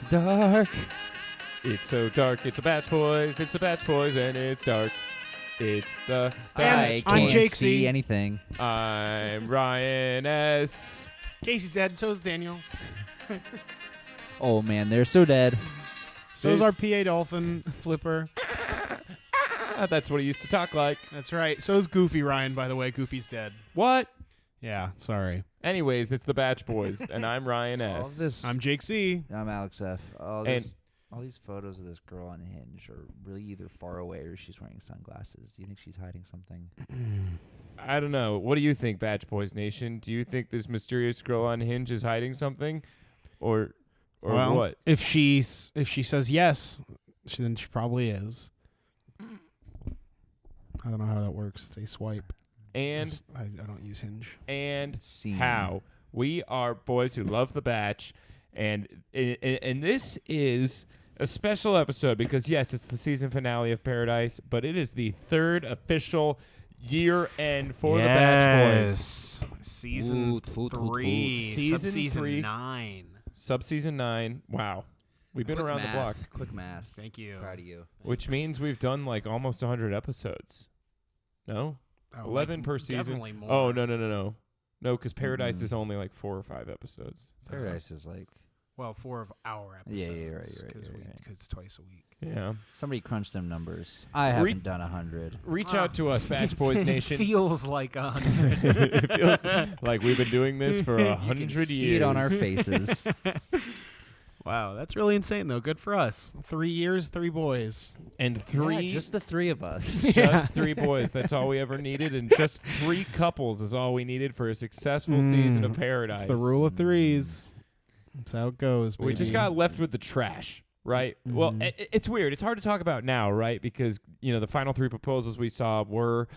dark. It's so dark. It's a Batch Boys. It's a Batch Boys, and it's dark. It's the I Batch can't Boys. Jake see C. anything. I'm Ryan S. Casey's dead. So is Daniel. Oh man, they're so dead. So is our PA Dolphin Flipper. That's what he used to talk like. That's right. So is Goofy Ryan, by the way. Goofy's dead. What? Yeah, sorry. Anyways, it's the Batch Boys, and I'm Ryan All S. this. I'm Jake C. I'm Alex F. And- All these photos of this girl on Hinge are really either far away or she's wearing sunglasses. Do you think she's hiding something? I don't know. What do you think, Batch Boys Nation? Do you think this mysterious girl on Hinge is hiding something, or Well, what? If she says yes, then she probably is. I don't know how that works if they swipe. And I don't use Hinge. and Scene. how we are boys who love the Batch, and this is a special episode because yes, it's the season finale of Paradise, but it is the third official year end for the Batch Boys. Season Toot, toot, toot, toot. 3. Season Sub-season 3. 9. Subseason 9. Wow, we've been Quick around math. the block, Quick math. Thank you. Proud of you. which means we've done like almost 100 episodes. No, 11 per season. Definitely more. Oh no, because Paradise is only like 4 or 5 episodes. It's like Paradise is like Well, 4 of our episodes. Yeah, you're right, Because you're right. it's twice a week. Yeah. somebody crunched them numbers. I haven't done 100. Reach out to us, Batch Boys Nation. Feels like 100. It feels like we've been doing this for 100 You can years. see it on our faces. Wow, that's really insane, though. Good for us. 3 years, 3 boys. And 3, Yeah, just the 3 of us. just 3 boys. That's all we ever needed. And just 3 couples is all we needed for a successful season of Paradise. It's the rule of threes. That's how it goes, baby. We just got left with the trash, right? Well, it's weird. It's hard to talk about now, right? Because, the final 3 proposals we saw were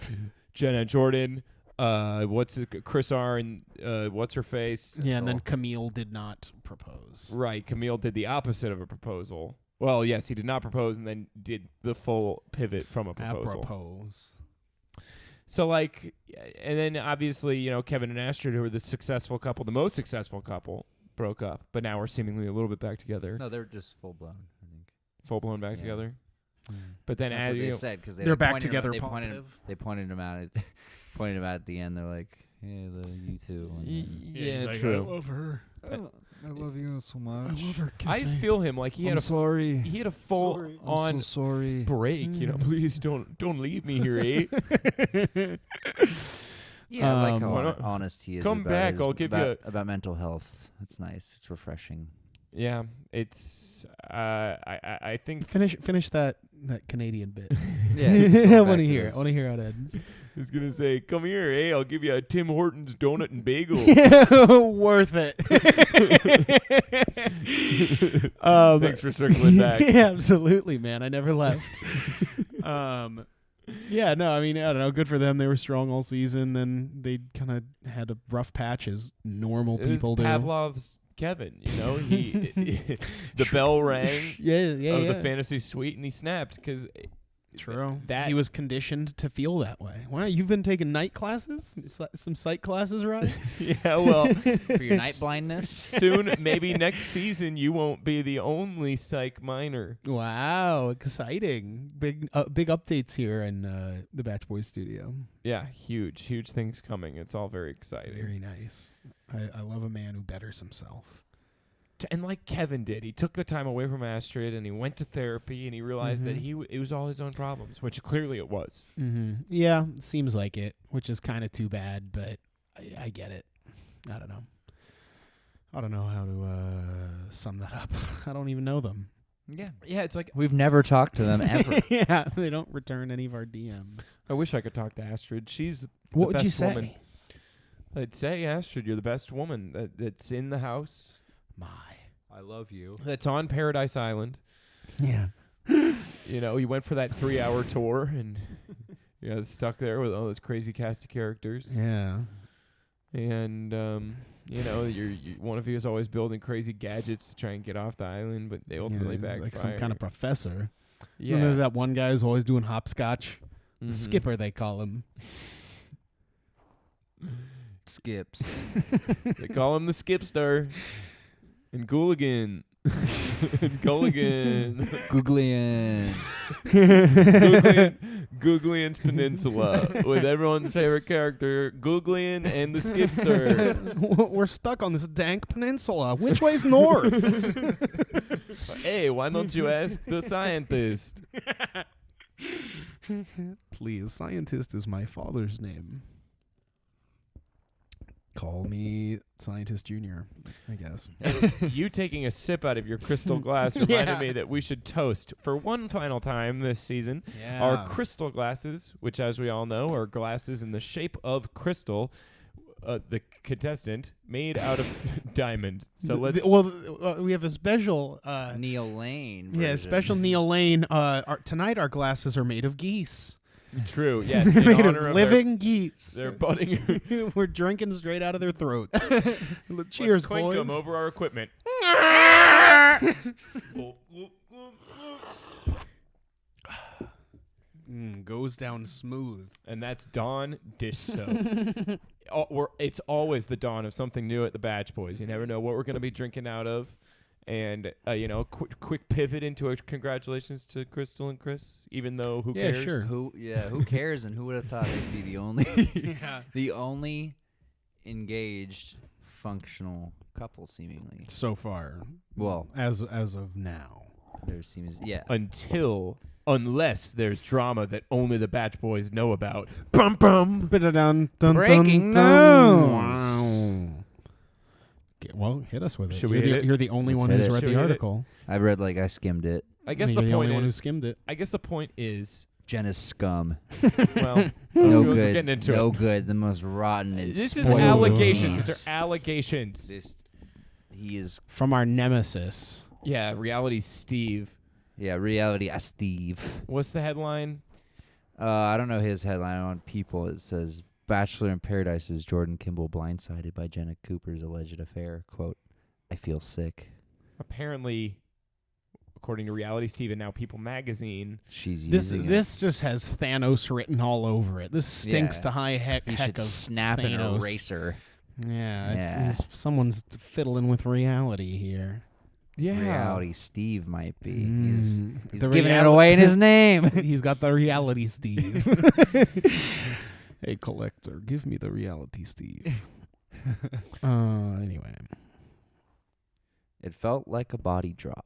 Jenna Jordan, Chris R, and what's her face? Yeah, and then Camille did not propose. Right. Camille did the opposite of a proposal. Well, yes, he did not propose and then did the full pivot from a proposal. Propose. So, and then obviously, Kevin and Astrid, who were the successful couple, the most successful couple, broke up. But now we're seemingly a little bit back together. No, they're just full blown, I think. Full blown back Yeah. together. But then That's what they said because They're back together positive. They pointed him out. Pointed him out at the end. They're like, "Hey, you two." yeah, he's like, true. I love her. I love you so much. I love her. Kiss I me. feel him like he had sorry. he had a full I'm on so sorry. break. Please don't leave me here, eh? Yeah, I like why how not? honest he is. Come about back, his- I'll give about, about mental health. It's nice. It's refreshing. Yeah, it's I think Finish that Canadian bit. Yeah, I want to hear it. I want to hear how it ends. I was gonna say, come here, hey, I'll give you a Tim Hortons donut and bagel. Worth it. Thanks for circling back. Yeah, absolutely, man. I never left. Yeah, no, I mean, I don't know. Good for them. They were strong all season. Then they kind of had a rough patch as normal It was people do. Pavlov's Kevin, he the bell rang Yeah, of the fantasy suite and he snapped because True. that He was conditioned to feel that way. Wow, you've been taking night classes? Some psych classes, right? yeah, well, For your night blindness. soon, maybe next season, you won't be the only psych minor. Wow, exciting. Big updates here in the Batch Boys studio. Yeah, huge things coming. It's all very exciting. Very nice. I love a man who betters himself. And like Kevin did, he took the time away from Astrid and he went to therapy and he realized that it was all his own problems, which clearly it was. Mm-hmm. Yeah, seems like it, which is kind of too bad, but I get it. I don't know how to sum that up. I don't even know them. Yeah. Yeah, it's like, We've never talked to them ever. Yeah, they don't return any of our DMs. I wish I could talk to Astrid. She's What the would you best say? woman. I'd say, Astrid, you're the best woman that's in the house. I love you. That's on Paradise Island. Yeah. You went for that 3-hour tour and you got stuck there with all this crazy cast of characters. Yeah. And, one of you is always building crazy gadgets to try and get off the island, but they ultimately it's backfire. like some kind of professor. Yeah. And there's that one guy who's always doing hopscotch. Mhm. Skipper, they call him. Skips. They call him the Skipstar and Gooligan. Gulligan. Googlian. Googlian's Peninsula with everyone's favorite character, Googlian and the Skipster. We're stuck on this dank peninsula. Which way's north? Hey, why don't you ask the scientist? Please, scientist is my father's name. Call me Scientist Junior, I guess. You taking a sip out of your crystal glass reminded me that we should toast for one final time this season. Yeah. Our crystal glasses, which, as we all know, are glasses in the shape of crystal. The contestant made out of diamond. So let's. We have a special. Neil Lane. Yeah, version. special Neil Lane. Tonight our glasses are made of geese. True. Yes. They're in made honor of of living geese. Their budding. We're drinking straight out of their throats. Cheers, Let's clink boys. them over our equipment. Goes down smooth. And that's Dawn dish soap. It's always the dawn of something new at the Batch Boys. You never know what we're going to be drinking out of. And, quick pivot into a congratulations to Crystal and Chris, even though who cares? Sure. Who cares? And who would have thought they'd be the only, the only engaged, functional couple, seemingly. So far. Well, as of now. there seems, Unless there's drama that only the Batch Boys know about. Bum bum. Breaking news. Wow. Okay, well, hit us with it. Should we hit it? You're the only Let's one hit who's it. read Should we the hit it? article. I skimmed it. I guess You're the the point only one who is. skimmed it. I guess the point is. Jenna's scum. Well, No we're good. getting into No it. good. The most rotten and This is spoiled allegations. piece. These are allegations. He is, From our nemesis. Yeah, reality Steve. reality Steve. What's the headline? I don't know his headline on People. It says, Bachelor in Paradise's Jordan Kimball blindsided by Jenna Cooper's alleged affair. Quote, I feel sick. Apparently, according to Reality Steve and now People Magazine, She's This using just has Thanos written all over it. This stinks Yeah. to high heck He heck should of snap an Thanos. eraser. Yeah, someone's fiddling with reality here. Reality Steve might be. He's The giving it reali- away in his name. He's got the reality Steve. Hey, collector, give me the reality Steve. Anyway. It felt like a body drop.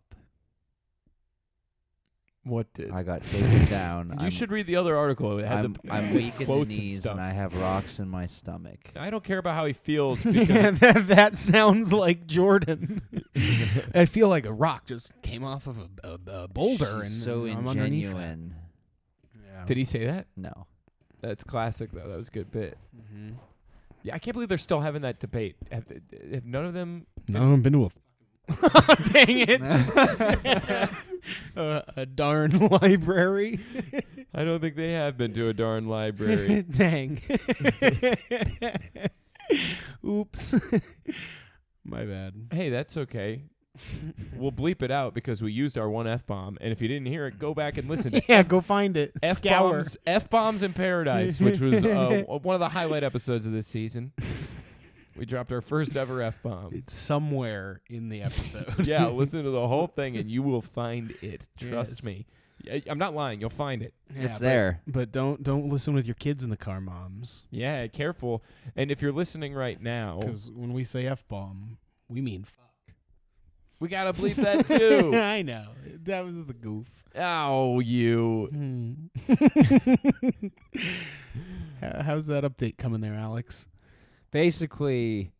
what did? I got taken down. You should read the other article. It had I'm the weak in the quotes and knees stuff. and I have rocks in my stomach. I don't care about how he feels. Yeah, Because that sounds like Jordan. I feel like a rock just came off of a boulder She's and so I'm underneath it. ingenuine. Yeah. did he say that? No. That's classic, though. That was a good bit. Mm-hmm. Yeah, I can't believe they're still having that debate. Have none of them? No, I've been to a. Dang it! A darn library. I don't think they have been to a darn library. Dang. Oops. My bad. Hey, that's okay. We'll bleep it out because we used our one F-bomb. And if you didn't hear it, go back and listen to Yeah, go find it. Scour. F-bombs in Paradise, which was one of the highlight episodes of this season. We dropped our first ever F-bomb. It's somewhere in the episode. Yeah, listen to the whole thing and you will find it. Trust Yes. me. I'm not lying. You'll find it. Yeah, It's there. But don't listen with your kids in the car, moms. Yeah, careful. And if you're listening right now, Because when we say F-bomb, we mean fuck. we got to bleep that too. I know. That was the goof. Oh, you. How's that update coming there, Alex? Basically,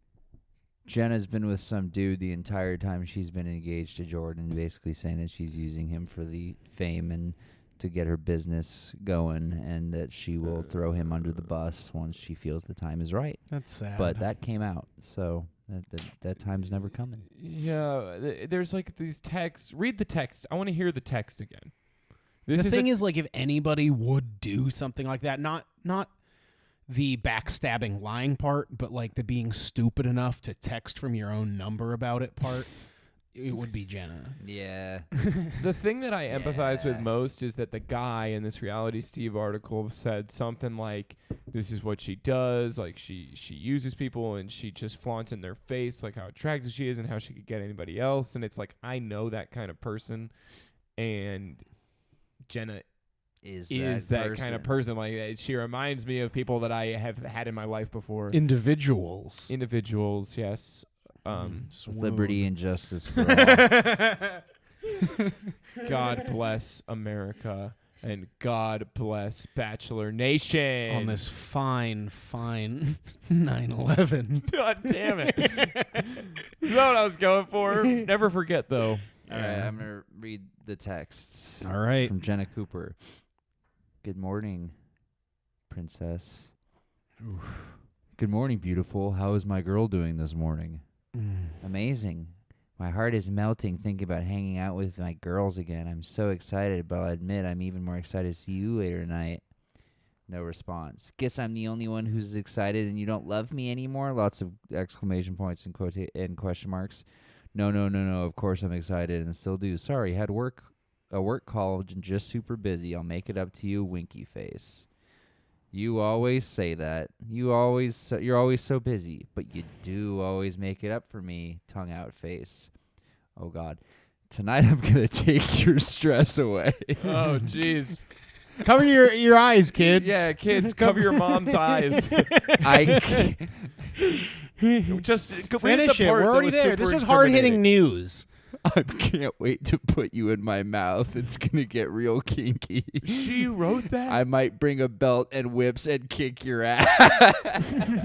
Jenna's been with some dude the entire time she's been engaged to Jordan, basically saying that she's using him for the fame and to get her business going, and that she will throw him under the bus once she feels the time is right. That's sad. But that came out, so that time's never coming. Yeah, there's like these texts. Read the text. I want to hear the text again. The thing is, like, if anybody would do something like that, not the backstabbing lying part, but like the being stupid enough to text from your own number about it part, it would be Jenna. Yeah. The thing that I empathize with Yeah. most is that the guy in this Reality Steve article said something like, this is what she does, like she uses people and she just flaunts in their face like how attractive she is and how she could get anybody else. And it's like, I know that kind of person, and Jenna Is that kind of person. Like, she reminds me of people that I have had in my life before. Individuals. Individuals, yes. Liberty and justice for all. God bless America, and God bless Bachelor Nation. On this fine 9/11. God damn it. You know what I was going for? Never forget, though. All right, I'm going to read the text. All right. From Jenna Cooper. Good morning, princess. Good morning, beautiful. How is my girl doing this morning? Amazing. My heart is melting thinking about hanging out with my girls again. I'm so excited, but I'll admit I'm even more excited to see you later tonight. No response. Guess I'm the only one who's excited and you don't love me anymore? Lots of exclamation points and question marks. No. Of course I'm excited and still do. Sorry, had a work call and just super busy. I'll make it up to you, winky face. You always say that. You're always so busy, but you do always make it up for me, tongue out face. Oh, God. Tonight I'm going to take your stress away. Oh, jeez. Cover your eyes, kids. Yeah, kids, cover your mom's eyes. I can't. Just Finish it. We're already there. This is hard-hitting news. I can't wait to put you in my mouth. It's going to get real kinky. She wrote that? I might bring a belt and whips and kick your ass.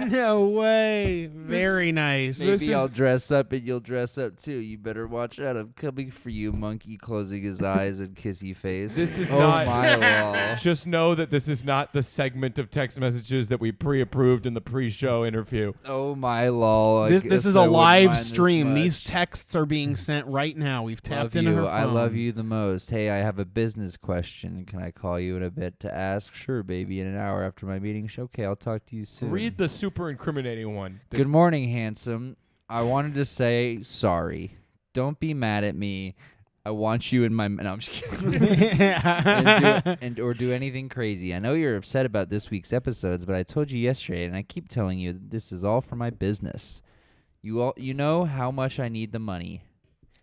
No way. Very nice. Maybe I'll dress up and you'll dress up too. You better watch out. I'm coming for you, monkey closing his eyes and kissy face. This is oh not. my law. Just know that this is not the segment of text messages that we pre-approved in the pre-show interview. Oh my law. This is a live stream. These texts are being sent right now. We've tapped into her phone. I love you the most. Hey, I have a business question. Can I call you in a bit to ask? Sure, baby. In an hour after my meeting. Okay, I'll talk to you soon. Read the super incriminating one. Good morning, handsome. I wanted to say sorry. Don't be mad at me. I want you in my... No, I'm just kidding. Or do anything crazy. I know you're upset about this week's episodes, but I told you yesterday, and I keep telling you that this is all for my business. You know how much I need the money.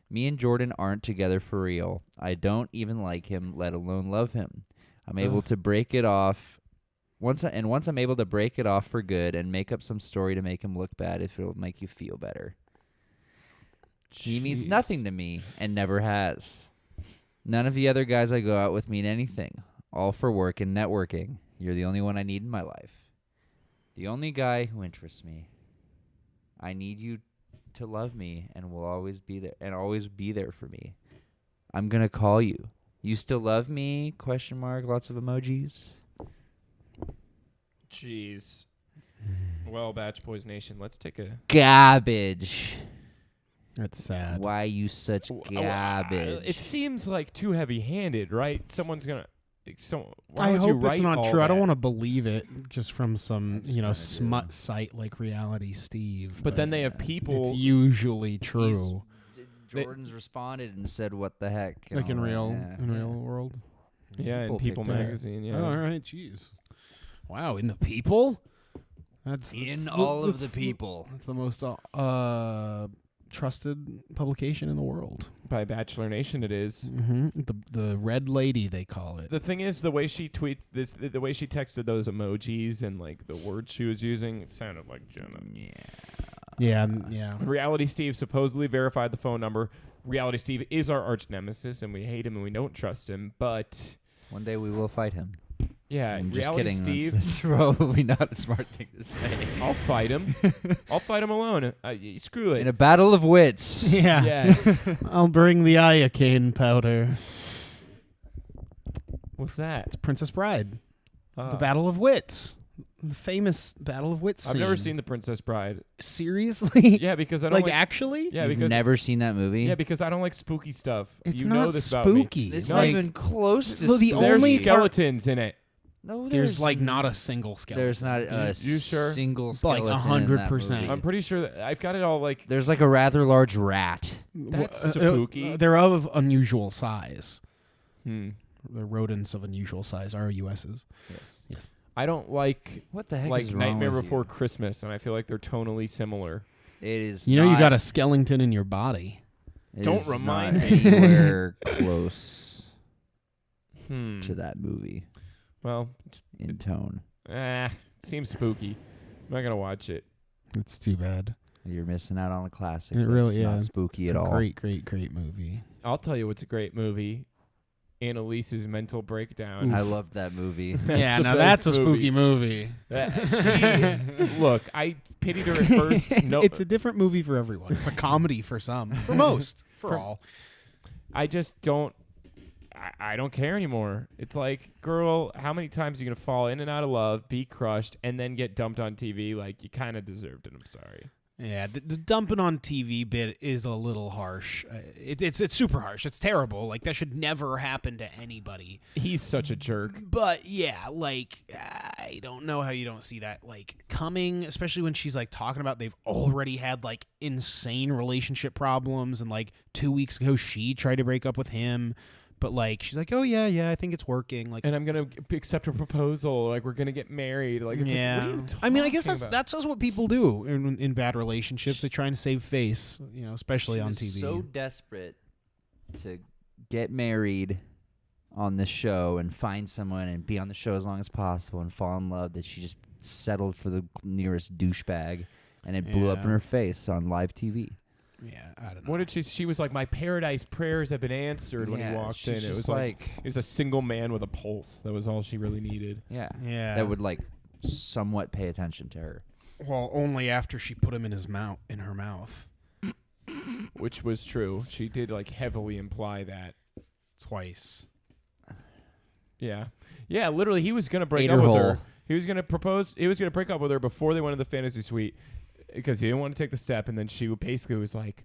Me and Jordan aren't together for real. I don't even like him, let alone love him. I'm able to break it off. Once I'm able to break it off for good and make up some story to make him look bad if it'll make you feel better. He means nothing to me and never has. None of the other guys I go out with mean anything. All for work and networking. You're the only one I need in my life. The only guy who interests me. I need you to love me and will always be there for me. I'm gonna call you. You still love me? Question mark. Lots of emojis. Jeez. Well, Batch Boys Nation, let's take a... Garbage. That's sad. Why are you such garbage? It seems like too heavy-handed, right? Someone's gonna... why I would you hope write it's not all true. I don't that? want to believe it just from some, smut site like Reality Steve. But then they have people... It's usually true. Jordan's responded and said, "What the heck?" Like in real Yeah. world. Yeah, in People picked it. magazine, yeah. Oh, all right, jeez. Wow, in the People? That's all of the people. That's the most trusted publication in the world. By Bachelor Nation it is. Mm-hmm. The Red Lady, they call it. The thing is, the way she tweets this, the way she texted those emojis and like the words she was using, it sounded like Jenna. Yeah. Reality Steve supposedly verified the phone number. Reality Steve is our arch nemesis, and we hate him and we don't trust him. But one day we will fight him. yeah, I'm just Reality kidding. Steve. That's probably not a smart thing to say. I'll fight him. I'll fight him alone. Screw it. In a battle of wits. Yeah. Yes. I'll bring the iocane powder. What's that? It's Princess Bride. Ah. The Battle of Wits. The famous Battle of Wits I've scene. never seen The Princess Bride. Seriously? Yeah, because I don't like actually? Yeah, You've because never seen that movie? Yeah, because I don't like spooky stuff. It's you not know this spooky. about me. It's No, not it's- even close to Well, the spooky. There's only skeletons in it. No, There's like not a single skeleton. There's not a You sure? single Like skeleton in that 100%. movie. I'm pretty sure that I've got it all like. There's like a rather large rat. That's spooky. They're of unusual size. Hmm. They're rodents of unusual size. RUSs. Yes. Yes. I don't like What the heck like is wrong Nightmare with Before you? Christmas, and I feel like they're tonally similar. It is. You know, you not- got a skeleton in your body. it Don't is remind not me. anywhere close Hmm. to that movie Well, in tone. seems spooky. I'm not gonna watch it. It's too bad. You're missing out on a classic. It that's really not is. spooky It's at a all. great movie. I'll tell you what's a great movie. Annalise's Mental Breakdown. I loved that movie. Yeah, the now best that's a spooky movie. Look, I pitied her at first. No, It's a different movie for everyone. It's a comedy for some, for most, for all. I just don't. I don't care anymore. It's like, girl, how many times are you gonna fall in and out of love, be crushed, and then get dumped on TV? Like, you kind of deserved it. I'm sorry. Yeah, the dumping on TV bit is a little harsh. It's super harsh. It's terrible. Like, that should never happen to anybody. He's such a jerk. But yeah, like, I don't know how you don't see that like coming, especially when she's like talking about they've already had like insane relationship problems, and like 2 weeks ago she tried to break up with him. But like she's like, oh yeah, I think it's working. Like, And I'm gonna accept her proposal. Like, we're gonna get married. Like, it's yeah. like, what are you I mean, I guess talking about? that's what people do in bad relationships. They try and save face, you know, especially She on was TV. so desperate to get married on the show and find someone and be on the show as long as possible and fall in love that she just settled for the nearest douchebag, and it blew up in Yeah. her face on live TV. Yeah, I don't know. What did she was like, my paradise prayers have been answered when he walked she's in. It just was like it was a single man with a pulse. That was all she really needed. yeah, Yeah. that would like somewhat pay attention to her. Well, only after she put him in her mouth Which was true. She did like heavily imply that. twice. Yeah. Yeah, literally he was gonna break Ate up her with her. whole. He was gonna break up with her before they went to the fantasy suite because he didn't want to take the step, and then she basically was like,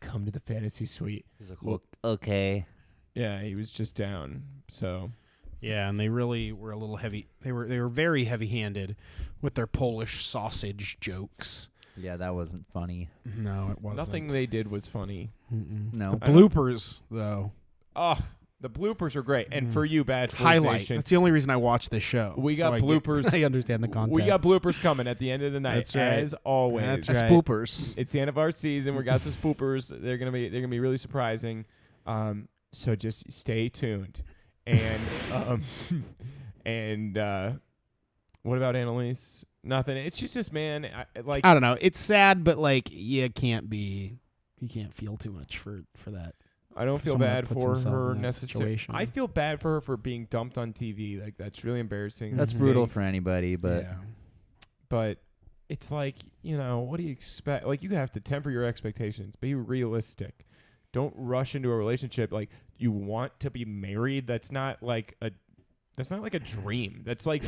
come to the fantasy suite. He's like, Well- okay. Yeah, he was just down. So Yeah, and they really were a little heavy. They were very heavy-handed with their Polish sausage jokes. Yeah, that wasn't funny. No, it wasn't. nothing they did was funny. Mm-mm. No. The bloopers though. Oh, the bloopers are great. And for you, Bachelor Highlight. Nation, That's the only reason I watch this show. We got I get- bloopers. I understand the context. we got bloopers coming at the end of the night, That's right. as always. That's That's right. spoopers. It's the end of our season. We got some spoopers. They're gonna be really surprising. So just stay tuned. And what about Annalise? Nothing. It's just man, I don't know. It's sad, but like you can't feel too much for that. I don't for feel someone bad that puts for himself her in that necessarily. situation. I feel bad for her for being dumped on TV. Like that's really embarrassing. That's That brutal stinks. for anybody, but yeah. But it's like, what do you expect? Like, you have to temper your expectations. Be realistic. Don't rush into a relationship like you want to be married. That's not like a dream. That's like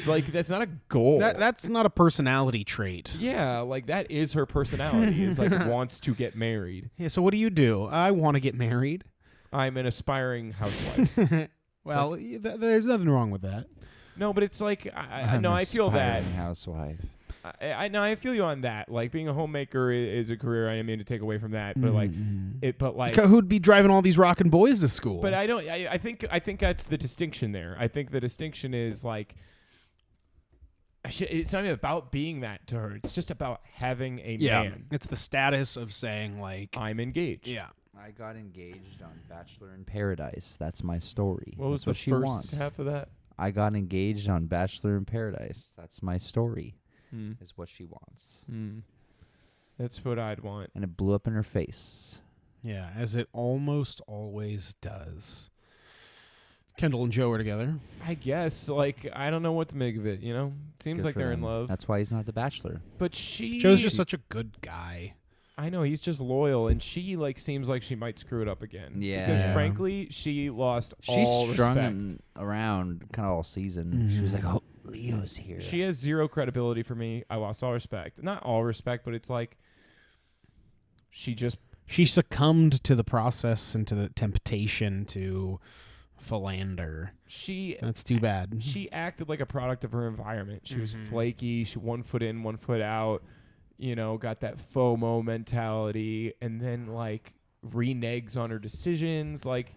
that's not a goal. That's not a personality trait. Yeah, like that is her personality. Is like wants to get married. Yeah. So what do? I want to get married. I'm an aspiring housewife. Well, there's nothing wrong with that. No, but it's like I'm no, an I feel that. aspiring housewife. I know I feel you on that. Like being a homemaker is a career. I didn't mean to take away from that, but like it. But like, Who'd be driving all these rockin' boys to school? but I don't. I think that's the distinction there. I think the distinction is like, it's not even about being that to her. It's just about having a man. It's the status of saying like, I'm engaged. yeah. I got engaged on Bachelor in Paradise. That's my story. What was That's the she first wants. half of that? I got engaged on Bachelor in Paradise. That's my story. Hmm. Is what she wants. That's what I'd want. And it blew up in her face. Yeah, as it almost always does. Kendall and Joe are together. I guess. Like I don't know what to make of it. Seems Good like for they're in them. love. That's why he's not the Bachelor. But she. Joe's just such a good guy. I know he's just loyal, and she seems like she might screw it up again. Yeah. Because Yeah. frankly, she lost She's all strung respect. him around kind of all season. She was like, "Oh, Leo's here." She has zero credibility for me. I lost all respect. Not all respect, but it's like she just She succumbed to the process and to the temptation to philander. She That's too bad. she acted like a product of her environment. She was flaky. She 1 foot in, 1 foot out. You know, got that FOMO mentality, and then like reneges on her decisions. Like,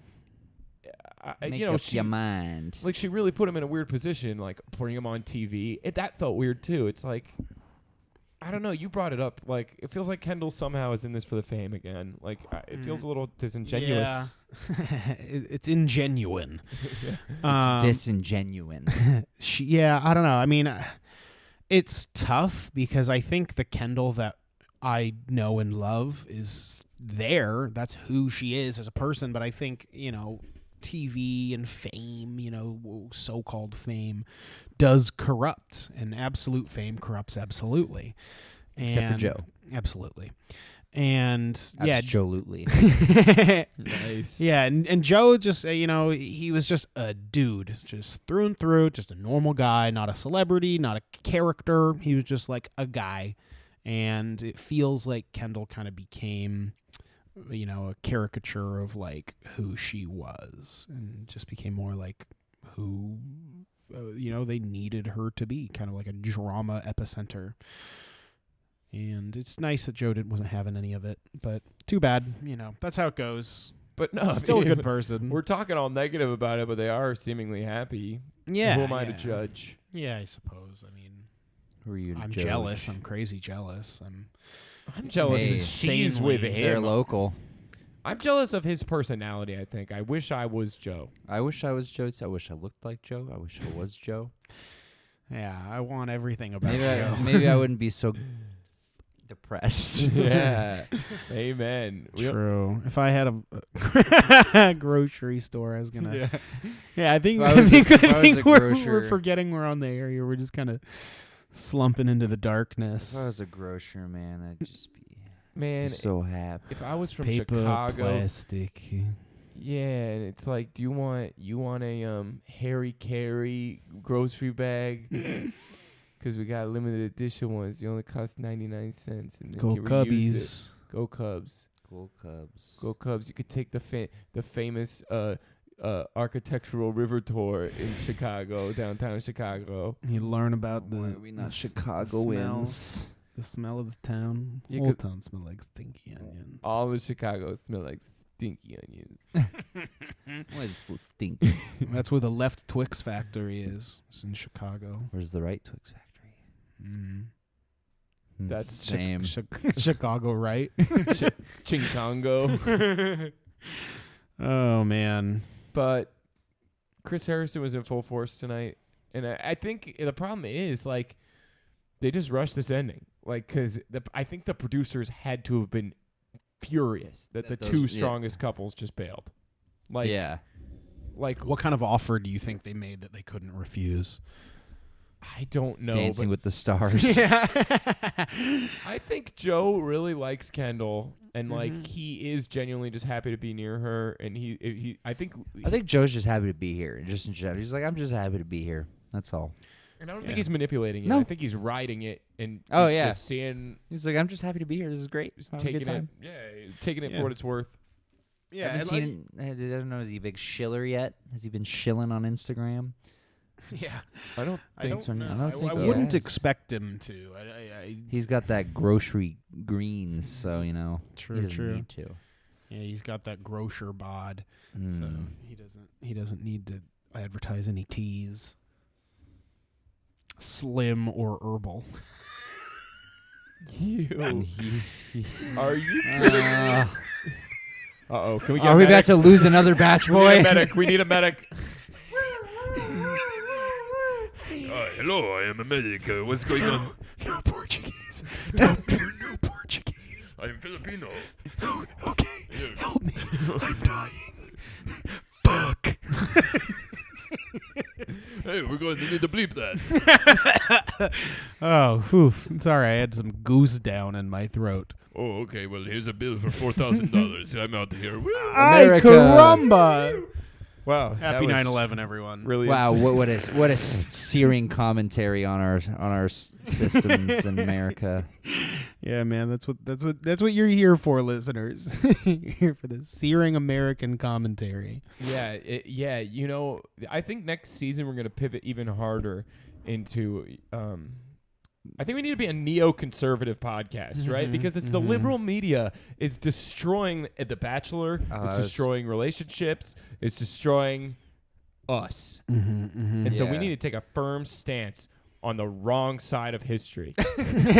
Make you know, up your mind. like she really put him in a weird position, like putting him on TV. That felt weird too. It's like, I don't know. You brought it up. Like, it feels like Kendall somehow is in this for the fame again. Like, it feels a little disingenuous. Yeah. It's ingenuine. It's disingenuine. I don't know. I mean, it's tough because I think the Kendall that I know and love is there. That's who she is as a person. But I think, you know, TV and fame, you know, so-called fame, does corrupt, and absolute fame corrupts absolutely. Except for Joe. Absolutely. And yeah, Absolutely. Nice. yeah, and Joe just, you know, he was just a dude, just through and through, just a normal guy, not a celebrity, not a character. He was just like a guy. And it feels like Kendall kind of became, you know, a caricature of like who she was, and just became more like who, you know, they needed her to be, kind of like a drama epicenter. And it's nice that Joe wasn't having any of it, but too bad. You know, that's how it goes. But no, Still I a mean, good person. We're talking all negative about it, but they are seemingly happy. Yeah. Who am I to yeah. judge? Yeah, I suppose. I mean, Who are you to I'm judge? jealous. I'm crazy jealous. I'm jealous Hey, that she's with insanely- They're him. local. I'm jealous of his personality, I think. I wish I was Joe. I wish I was Joe. I wish I looked like Joe. I wish I was Joe. Yeah, I want everything about Maybe Joe. maybe I wouldn't be so depressed. Yeah. Amen. True. If I had a grocery store, I was gonna. Yeah, I think If I was a we're grocer- forgetting we're on the air here. We're just kind of slumping into the darkness. If I was a grocer, man, I'd just be Man, so happy. if I was from Paper, Chicago, plastic. yeah, and it's like, do you want a Harry Carey grocery bag? Because we got limited edition ones. They only cost 99 cents. And Go you can reuse Cubbies. it. Go Cubs. Cool Cubs. Go Cubs. You could take the famous architectural river tour in Chicago, downtown Chicago. You learn about Why the are we not the Chicagoans? smells, the smell of the town. You Old could- town smell like stinky onions. All of Chicago smell like stinky onions. Why is it so stinky? That's where the left Twix factory is. It's in Chicago. Where's the right Twix factory? Mm. That's same. Chicago, right? Chinkongo. Oh man. But Chris Harrison was in full force tonight. And I think the problem is, like, they just rushed this ending. Like, because I think the producers had to have been furious that the Those- two yeah. strongest couples just bailed. Like, yeah. like What kind of offer do you think they made that they couldn't refuse? I don't know. Dancing but with the Stars. I think Joe really likes Kendall, and like he is genuinely just happy to be near her. And I think Joe's just happy to be here. Just in general. He's like, I'm just happy to be here. That's all. and I don't Yeah. think he's manipulating it. No. I think he's riding it and Oh, he's yeah. just seeing, He's like, I'm just happy to be here. This is great. just Having a taking good it, time. taking it Yeah. Uh, for what it's worth. Yeah, Haven't seen I don't know. Is he a big shiller yet? Has he been shilling on Instagram? yeah. I don't I think. don't know. I don't think I he wouldn't has. expect him to. He's got that grocery green, so he True, doesn't true. need to. Yeah, he's got that grocer bod, so Mm. he doesn't need to advertise any teas. Slim or herbal. You He- are you kidding? Uh, Uh-oh, can we get are a we medic? about to lose another batch We need boy? a medic. We need a medic. Hello, I am a medic. What's going on? No Portuguese. No Portuguese. I'm Filipino. Okay, Yes. help me. I'm dying. Fuck. Hey, we're going to need to bleep that. Oh, whew. Sorry, I had some goose down in my throat. Oh, okay. Well, here's a bill for $4,000. I'm out here. Woo! America. Ay, caramba. Wow. Happy that was 9/11, everyone. Really. Wow, what a searing commentary on our systems in America. Yeah, man, that's what you're here for, listeners. You're here for the searing American commentary. Yeah, you know, I think next season we're gonna pivot even harder into. I think we need to be a neoconservative podcast, right? Because it's the liberal media is destroying The Bachelor. It's destroying relationships. It's destroying us. And so we need to take a firm stance on the wrong side of history.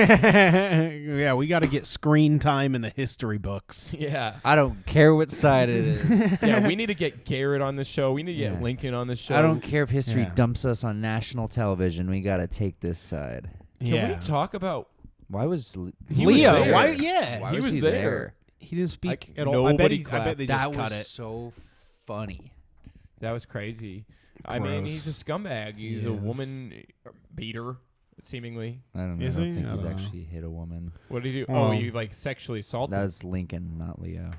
Yeah, we got to get screen time in the history books. Yeah. I don't care what side it is. Yeah, we need to get Garrett on the show. We need to get Lincoln on the show. I don't care if history Yeah. dumps us on national television. We got to take this side. Can we talk about... Why was He was Leo? there. Why? Yeah, Why he was he there. there? he didn't speak Like, at all. I bet nobody they clapped. just That cut was it. so funny. That was crazy. I mean, he's a scumbag. He's a woman beater, seemingly. I don't know. Is I don't he? think I he's don't know. actually hit a woman. What did he do? Oh. Oh, he like sexually assaulted. That was Lincoln, not Leo.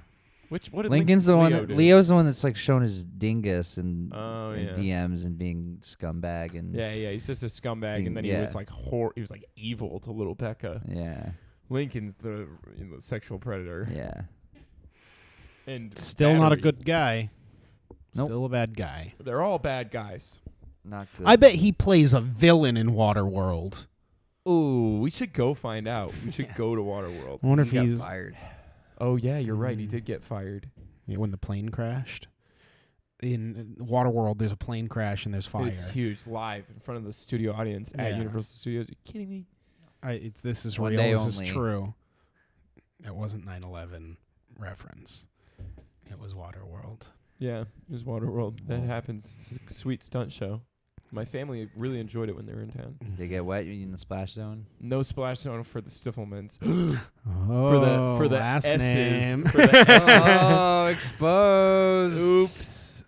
What did Lincoln's the one. Leo do? Leo's the one that's like shown his dingus and, Oh, and yeah. DMs and being scumbag and Yeah, he's just a scumbag, and then he Yeah. was like he was like evil to little Becca. yeah, Lincoln's the sexual predator, yeah. and Still not a battery. good guy. Nope. Still a bad guy. They're all bad guys. Not good. I bet he plays a villain in Waterworld. Ooh, we should go find out. We should go to Waterworld. I wonder if he got he's fired. Oh yeah, you're right. He did get fired. Yeah, when the plane crashed. In Waterworld, there's a plane crash and there's fire. It's huge, live in front of the studio audience at Yeah. Universal Studios. Are you kidding me? This is One real. day This only. is true. It wasn't 9/11 reference. It was Waterworld. Yeah, it was Waterworld. That happens. It's a sweet stunt show. My family really enjoyed it when they were in town. They get wet in the splash zone. No splash zone for the Stiffelmans. Oh, for the last S's. name. For the S's. Oh, exposed. Oops.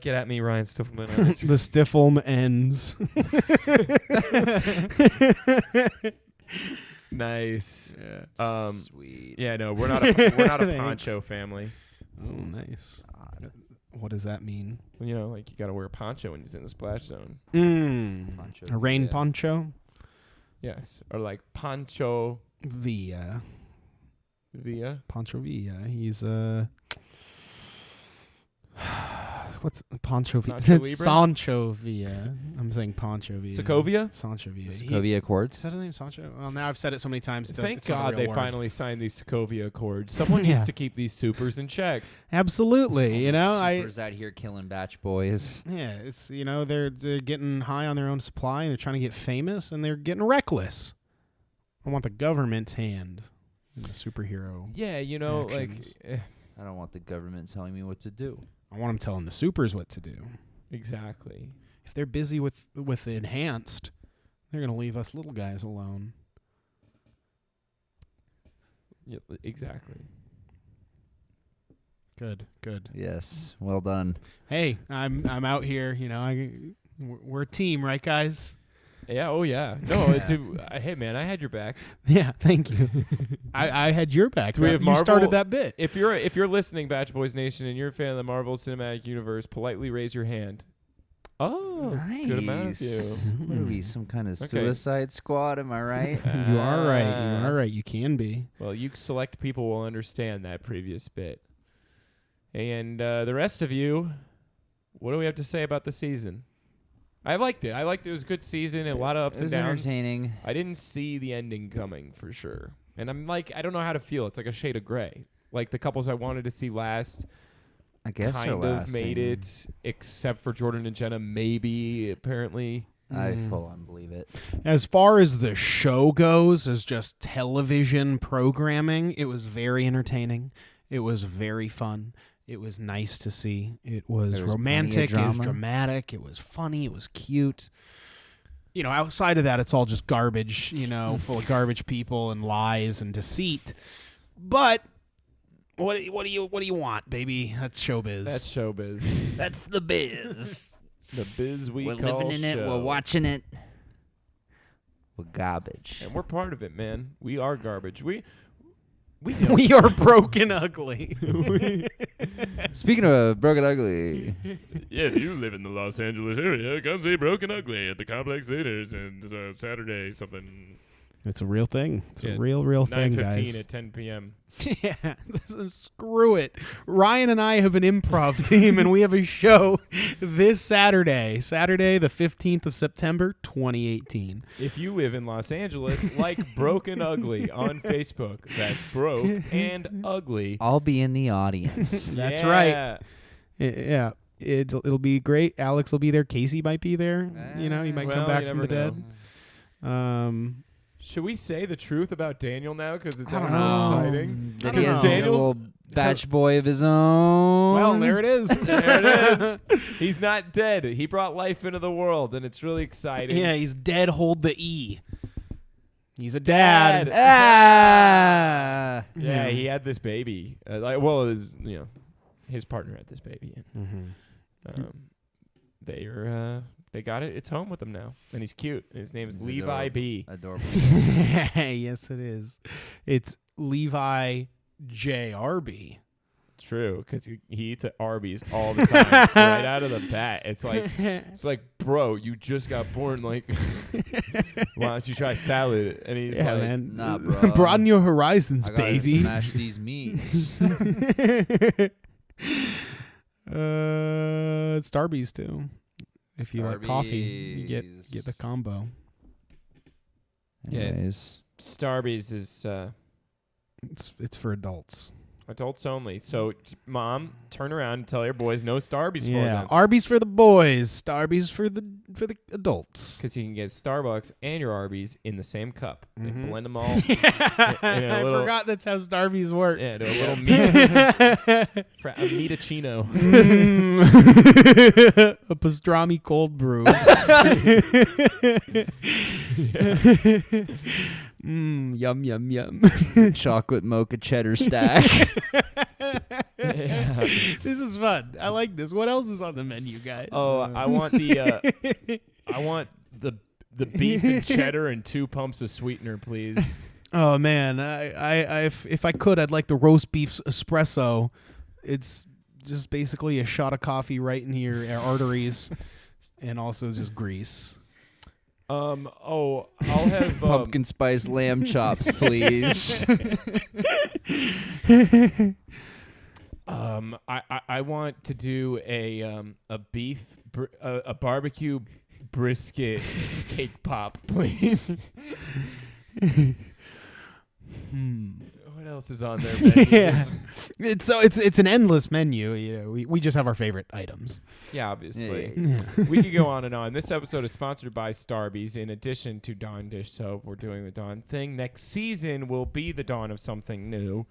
Get at me, Ryan Stiffelman. on Instagram. The Stiffelm ends. Nice. Yeah. Sweet. Yeah, no, we're not a Thanks. poncho family. Oh, nice. What does that mean? You know, like you got to wear a poncho when you're in the splash zone. Poncho A rain Villa. poncho? Yes, or like poncho Villa. via. Pancho Villa. He's what's Pancho Villa? Nacho Libre? Sancho Villa. I'm saying Pancho Villa. Sokovia? Sancho Villa. Sokovia Accords. Is that his name, Sancho? Well, now I've said it so many times. Thank it's not a God real they word. finally signed these Sokovia Accords. Someone Yeah. needs to keep these supers in check. Absolutely. You know, Supers out here killing batch boys. yeah, it's they're getting high on their own supply and they're trying to get famous and they're getting reckless. I want the government's hand in the superhero. Yeah, you know, Actions. like I don't want the government telling me what to do. I want them telling the supers what to do. exactly. If they're busy with enhanced, they're gonna leave us little guys alone. Yeah, exactly. Good. Yes, well done. Hey, I'm out here. You know, we're a team, right, guys? Yeah. Oh yeah. No. It's hey man, I had your back. Yeah. Thank you. I had your back. Do we have you Marvel? started that bit. If you're listening, Batch Boys Nation, and you're a fan of the Marvel Cinematic Universe, politely raise your hand. Oh, good amount of you. What are we, some kind of Okay. suicide squad? Am I right? You are right. You are right. You can be. Well, you select people will understand that previous bit. And the rest of you, what do we have to say about the season? I liked it. It was a good season, a lot of ups It was and downs. entertaining. I didn't see the ending coming for sure. And I'm like, I don't know how to feel. It's like a shade of gray. Like the couples I wanted to see last I guess kind they're of made lasting. it, except for Jordan and Jenna, maybe, apparently. I full on believe it. As far as the show goes, as just television programming, it was very entertaining. It was very fun. It was nice to see. It was There was romantic. It plenty of was drama. dramatic. It was funny. It was cute. You know, outside of that, it's all just garbage, full of garbage people and lies and deceit. But what do you want, baby? That's showbiz. That's showbiz. That's the biz. The biz we We're call living in it. show. We're watching it. We're garbage. And we're part of it, man. We are garbage. We we are broken ugly. Speaking of Broken Ugly, Yeah, if you live in the Los Angeles area, come see Broken Ugly at the Complex Theaters and Saturday something. It's a real thing. It's Yeah, a real thing, 9:15 guys. at 10 p.m. Yeah, screw it. Ryan and I have an improv team, and we have a show this Saturday, the 15th of September, 2018. If you live in Los Angeles, like Broke and Ugly on Facebook. That's Broke and Ugly. I'll be in the audience. That's Yeah. right. Yeah, it'll be great. Alex will be there. Casey might be there. He might Well, come back you from the never dead. Should we say the truth about Daniel now? Because it's I don't actually know. exciting. That don't he has know. a little batch boy of his own. Well, there it is. There it is. He's not dead. He brought life into the world, and it's really exciting. Yeah, he's dead. Hold the E. He's a dad. Ah. Yeah, he had this baby. His partner had this baby. They got it. It's home with him now, and he's cute. His name is He's Levi adorable. B. Adorable. Yes, it is. It's Levi JRB. True, because he eats at Arby's all the time, right out of the bat. It's like, bro, you just got born. Like, why don't you try salad? And he's Yeah, like, man. Nah, bro. Broaden your horizons, I gotta baby. smash these meats. It's Starbucks too. If you like coffee, you Starbucks. get the combo. Yeah. Anyways. Starbucks is It's for adults. adults only. So, Mom, turn around and tell your boys no Starbucks for Yeah, them. Arby's for the boys, Starbucks for the adults. Because you can get Starbucks and your Arby's in the same cup. They Mhm. blend them all. I forgot that's how Starbucks works. Yeah, do a little meat, a meatachino. A pastrami cold brew. Yum yum yum. Chocolate mocha cheddar stack. Yeah. This is fun. I like this. What else is on the menu, guys? Oh, I want the beef and cheddar and 2 pumps of sweetener, please. Oh man, if I could, I'd like the roast beef espresso. It's just basically a shot of coffee right in your arteries, and also just grease. I'll have Pumpkin spice lamb chops, please. I want to do a beef a barbecue brisket cake pop, please. What else is on there? Yeah, it's an endless menu. You know, we just have our favorite items. Yeah, obviously. Yeah. We could go on and on. This episode is sponsored by Starbucks. In addition to Dawn Dish Soap, we're doing the Dawn thing. Next season will be the dawn of something new.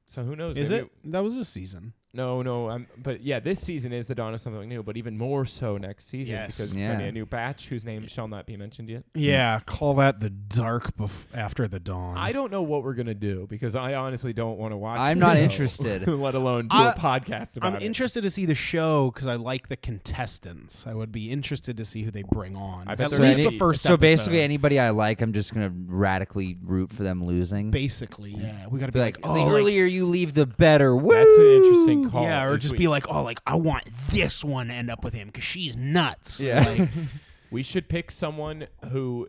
So who knows? Is maybe it? That was this season. No. But yeah, this season is the dawn of something new, but even more so next season Yes. because it's going to be Yeah. a new batch whose name shall not be mentioned yet. Yeah, call that the dark after the dawn. I don't know what we're going to do because I honestly don't want to watch I'm the not show, interested. let alone do a podcast about I'm it. interested to see the show because I like the contestants. I would be interested to see who they bring on. I bet At they're least any- the first So episode. basically, anybody I like, I'm just gonna radically root for them losing. Basically, yeah. We got to Be be like, like, the oh, earlier you leave, the better. Woo! That's an interesting call. yeah, or is just we, be like, oh, like I want this one to end up with him because she's nuts. Yeah. Like, we should pick someone who.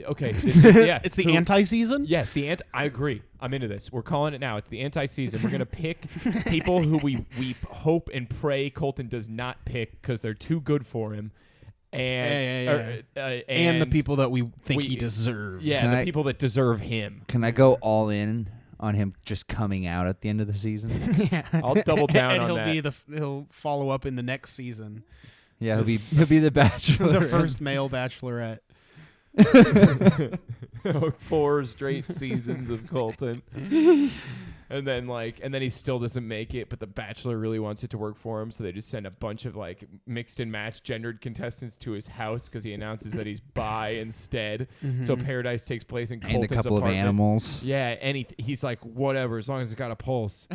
Okay, this is, yeah, it's the who- anti-season. Yes, I agree. I'm into this. We're calling it now. It's the anti-season. We're gonna pick people who we hope and pray Colton does not pick because they're too good for him, and and the people that we think we- he deserves. yeah, Can the I- people that deserve him. Can I go all in on him just coming out at the end of the season? yeah. I'll double down and on he'll that. be he'll follow up in the next season. Yeah, he'll be the bachelor. The first male bachelorette. 4 straight seasons of Colton. And then he still doesn't make it, but the Bachelor really wants it to work for him, so they just send a bunch of like mixed and matched gendered contestants to his house because he announces that he's bi instead. So Paradise takes place in and Colton's a couple apartment. of animals. Yeah, and he's like, whatever, as long as it's got a pulse.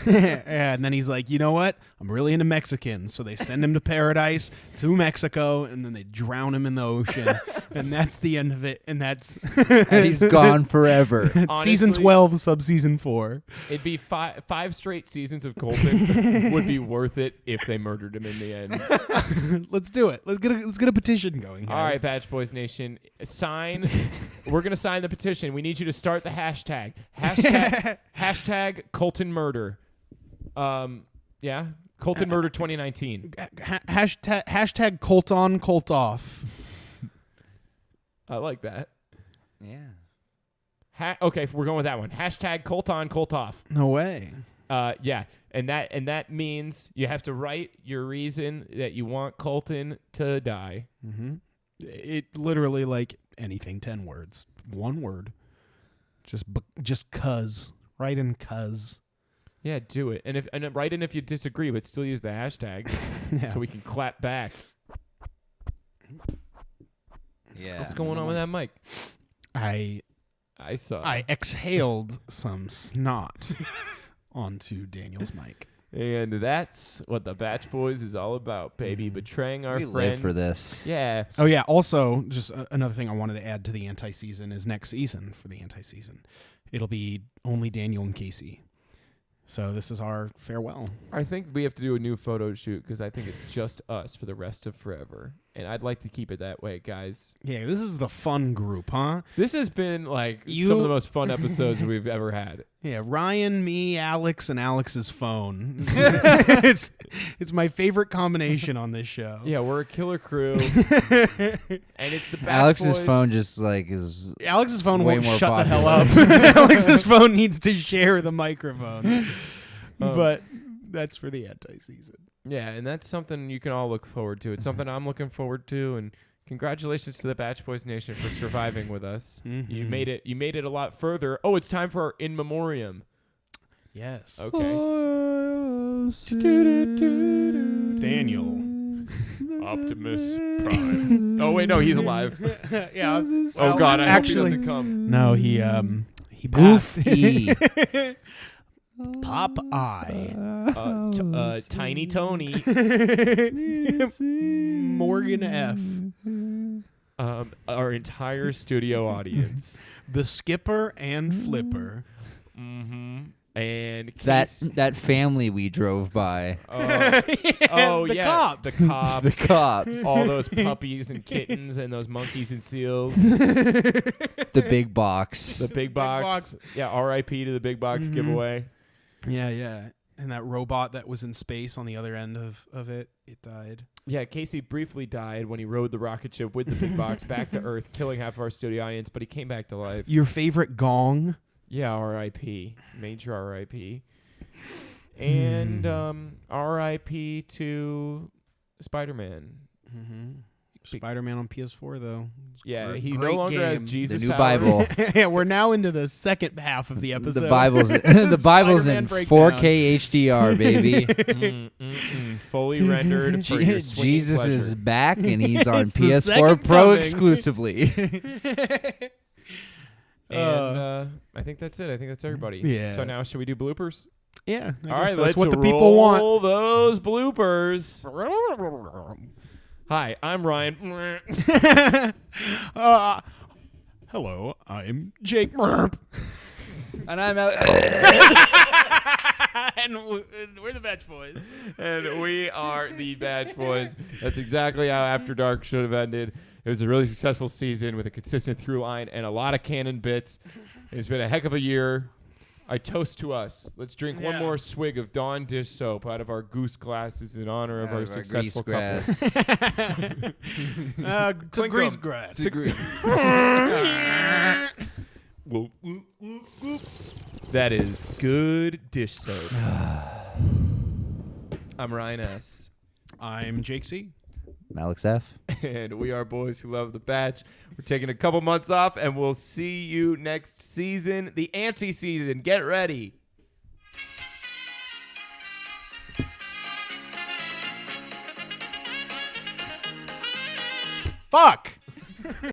Yeah, and then he's like, you know what? I'm really into Mexicans. So they send him to Paradise, to Mexico, and then they drown him in the ocean. And that's the end of it. And that's And he's gone forever. season Honestly- 12, sub-season 4. It'd be five straight seasons of Colton would be worth it if they murdered him in the end. Let's do it. Let's get a petition going, guys. All right, Batch Boys Nation, sign. We're gonna sign the petition. We need you to start the hashtag. Hashtag Colton murder. Yeah, Colton murder 2019. Hashtag Colt on, Colt off. I like that. Yeah. Okay, we're going with that one. Hashtag Colt on, Colt off. No way. Yeah, and that means you have to write your reason that you want Colton to die. Mm-hmm. It literally like anything, 10 words, 1 word. Just cuz. Write in cuz. Yeah, do it. And write in if you disagree, but still use the hashtag so we can clap back. Yeah. What's going on with that mic? I saw. I exhaled some snot onto Daniel's mic. And that's what the Batch Boys is all about, baby. Betraying our We friends. live for this. Yeah. Oh yeah. Also, just another thing I wanted to add to the anti-season is next season for the anti-season, it'll be only Daniel and Casey. So this is our farewell. I think we have to do a new photo shoot because I think it's just us for the rest of forever. And I'd like to keep it that way, guys. Yeah, this is the fun group, huh? This has been like some of the most fun episodes we've ever had. Yeah, Ryan, me, Alex, and Alex's phone. it's my favorite combination on this show. Yeah, we're a killer crew. And it's the Batch Alex's Boys. phone just like is Alex's phone way won't more shut popular. the hell up. Alex's phone needs to share the microphone. But that's for the anti-season. Yeah, and that's something you can all look forward to. It's something I'm looking forward to, and congratulations to the Batch Boys Nation for surviving with us. Mm-hmm. You made it. You made it a lot further. Oh, it's time for our in memoriam. Yes. Okay. Daniel. Optimus Prime. Oh wait, no, he's alive. Yeah. Oh God, I hope he actually, doesn't come. no, he passed. Goofy. Popeye. Tiny Tony. Morgan F. Our entire studio audience. The Skipper and Flipper. Mm-hmm. And that family we drove by. Oh the yeah, cops. the cops. The cops. All those puppies and kittens and those monkeys and seals. The big box. The big box. Yeah, R.I.P. to the big box giveaway. Yeah. And that robot that was in space on the other end of it died. Yeah, Casey briefly died when he rode the rocket ship with the big box back to Earth, killing half of our studio audience, but he came back to life. Your favorite gong? Yeah, R.I.P. Major R.I.P. And R.I.P. to Spider-Man. Mm-hmm. Spider-Man on PS4, though. Yeah, Great- he no great longer has game. Jesus The new powers. Bible. Yeah, we're now into the second half of the episode. The Bible's the Bible's in Spider-Man breakdown. 4K HDR, baby. Fully rendered for your swinging Jesus is pleasure. back and he's on It's the PS4 second Pro coming. exclusively. And I think that's it. I think that's everybody. Yeah. So now should we do bloopers? Yeah. I All guess right, so. let's It's what the people want. roll those bloopers. Hi, I'm Ryan. Hello, I'm Jake Merp. And I'm out. And we're the Batch Boys. And we are the Batch Boys. That's exactly how After Dark should have ended. It was a really successful season with a consistent through line and a lot of canon bits. It's been a heck of a year. I toast to us. Let's drink one Yeah. more swig of Dawn dish soap out of our goose glasses in honor of our successful couple. To grease grass. That is good dish soap. I'm Ryan S. I'm Jake C. Alex F. And we are boys who love the Batch. We're taking a couple months off, and we'll see you next season, the anti-season. Get ready. Fuck.